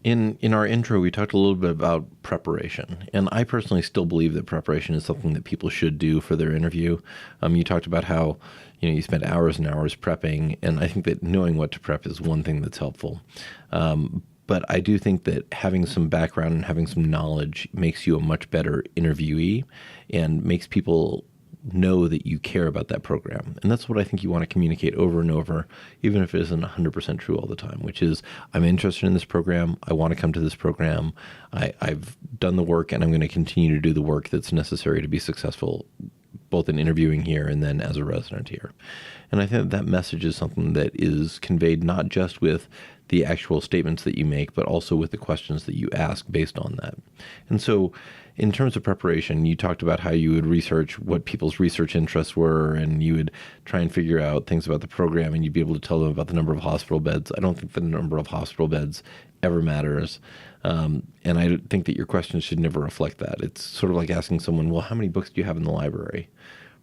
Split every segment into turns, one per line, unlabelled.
In our intro, we talked a little bit about preparation, and I personally still believe that preparation is something that people should do for their interview. You talked about how you spend hours and hours prepping, and I think that knowing what to prep is one thing that's helpful. But I do think that having some background and having some knowledge makes you a much better interviewee and makes people know that you care about that program. And that's what I think you want to communicate over and over, even if it isn't 100% true all the time, which is, I'm interested in this program. I want to come to this program. I've done the work, and I'm going to continue to do the work that's necessary to be successful, both in interviewing here and then as a resident here. And I think that message is something that is conveyed not just with the actual statements that you make, but also with the questions that you ask based on that. And so in terms of preparation, you talked about how you would research what people's research interests were, and you would try and figure out things about the program, and you'd be able to tell them about the number of hospital beds. I don't think the number of hospital beds ever matters. And I think that your questions should never reflect that. It's sort of like asking someone, well, how many books do you have in the library?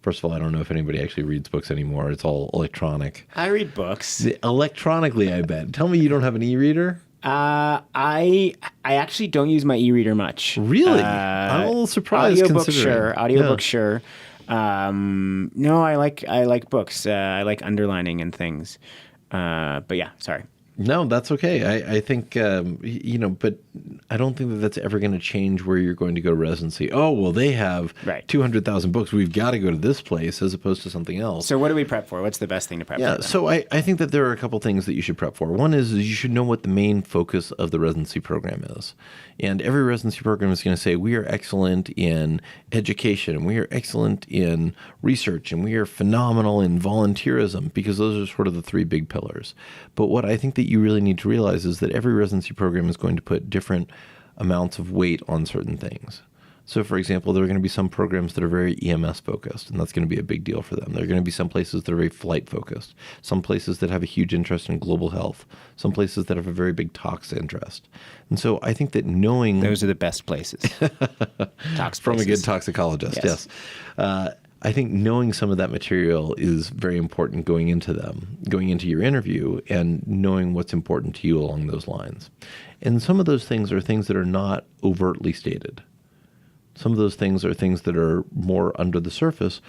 First of all, I don't know if anybody actually reads books anymore. It's all electronic.
I read books.
Electronically, I bet. Tell me you don't have an e-reader?
I actually don't use my e-reader much.
Really? I'm a little surprised.
Audiobook, sure. No, I like books. I like underlining and things. But yeah, sorry.
No, that's okay. I think, but I don't think that that's ever going to change where you're going to go to residency. Oh, well, they have 200,000 books. We've got to go to this place as opposed to something else.
So what do we prep for? What's the best thing to prep for?
Yeah, so I think that there are a couple things that you should prep for. One is you should know what the main focus of the residency program is. And every residency program is going to say, we are excellent in education, and we are excellent in research, and we are phenomenal in volunteerism, because those are sort of the three big pillars. But what I think that you really need to realize is that every residency program is going to put different amounts of weight on certain things. So, for example, there are going to be some programs that are very EMS focused, and that's going to be a big deal for them. There are going to be some places that are very flight focused, some places that have a huge interest in global health, some places that have a very big tox interest. And so I think that knowing...
Those are the best places. Tox
From
places.
a good toxicologist, yes. I think knowing some of that material is very important going into your interview, and knowing what's important to you along those lines. And some of those things are things that are not overtly stated. Some of those things are things that are more under the surface,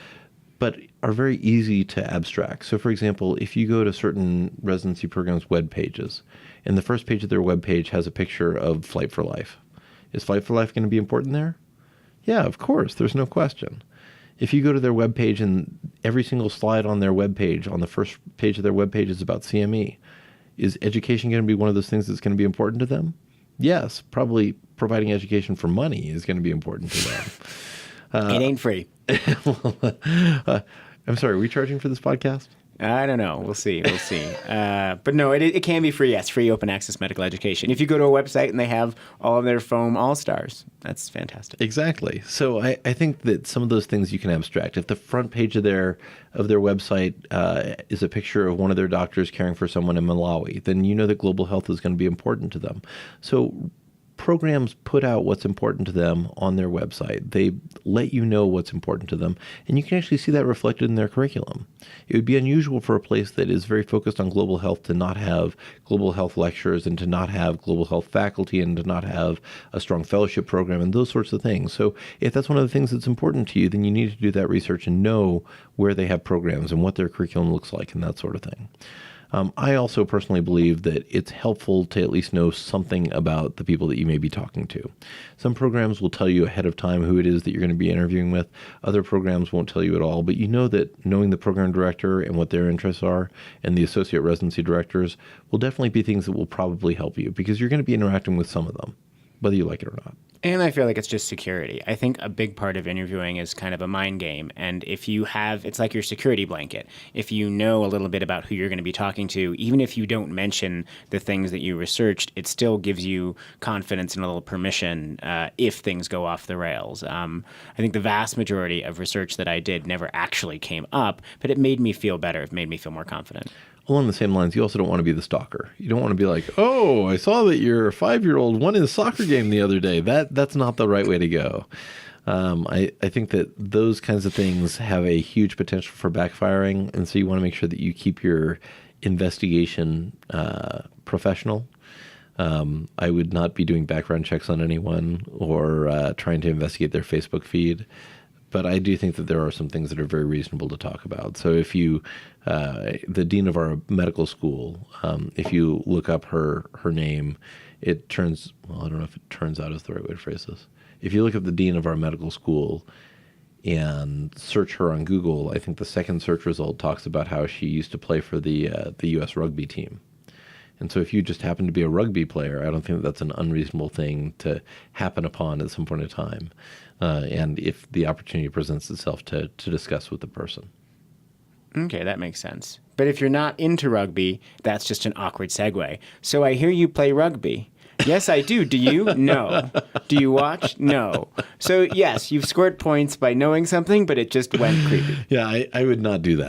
but are very easy to abstract. So, for example, if you go to certain residency programs' web pages, and the first page of their web page has a picture of Flight for Life. Is Flight for Life going to be important there? Yeah, of course. There's no question. If you go to their web page and every single slide on their web page, on the first page of their web page, is about CME, is education going to be one of those things that's going to be important to them? Yes, probably providing education for money is going to be important to them.
It ain't free.
I'm sorry, are we charging for this podcast?
I don't know. We'll see. But no, it can be free. Yes, free open access medical education. If you go to a website and they have all of their foam all-stars, that's fantastic.
Exactly. So I think that some of those things you can abstract. If the front page of their website is a picture of one of their doctors caring for someone in Malawi, then you know that global health is going to be important to them. So programs put out what's important to them on their website. They let you know what's important to them, and you can actually see that reflected in their curriculum. It would be unusual for a place that is very focused on global health to not have global health lectures, and to not have global health faculty, and to not have a strong fellowship program, and those sorts of things. So if that's one of the things that's important to you, then you need to do that research and know where they have programs and what their curriculum looks like and that sort of thing. I also personally believe that it's helpful to at least know something about the people that you may be talking to. Some programs will tell you ahead of time who it is that you're going to be interviewing with. Other programs won't tell you at all, but you know that knowing the program director and what their interests are, and the associate residency directors, will definitely be things that will probably help you, because you're going to be interacting with some of them, whether you like it or not.
And I feel like it's just security. I think a big part of interviewing is kind of a mind game. And if you have, it's like your security blanket. If you know a little bit about who you're going to be talking to, even if you don't mention the things that you researched, it still gives you confidence and a little permission if things go off the rails. I think the vast majority of research that I did never actually came up, but it made me feel better. It made me feel more confident.
Along the same lines, you also don't want to be the stalker. You don't want to be like, oh, I saw that your 5-year-old won his soccer game the other day. That's not the right way to go. I think that those kinds of things have a huge potential for backfiring, and so you want to make sure that you keep your investigation professional. I would not be doing background checks on anyone or trying to investigate their Facebook feed. But I do think that there are some things that are very reasonable to talk about. So if you, the dean of our medical school, if you look up her name, it turns, well, I don't know if it turns out is the right way to phrase this. If you look up the dean of our medical school and search her on Google, I think the second search result talks about how she used to play for the U.S. rugby team. And so if you just happen to be a rugby player, I don't think that's an unreasonable thing to happen upon at some point in time. And if the opportunity presents itself to discuss with the person.
Okay, that makes sense. But if you're not into rugby, that's just an awkward segue. So I hear you play rugby. Yes, I do. Do you? No. Do you watch? No. So yes, you've scored points by knowing something, but it just went creepy.
Yeah, I would not do that.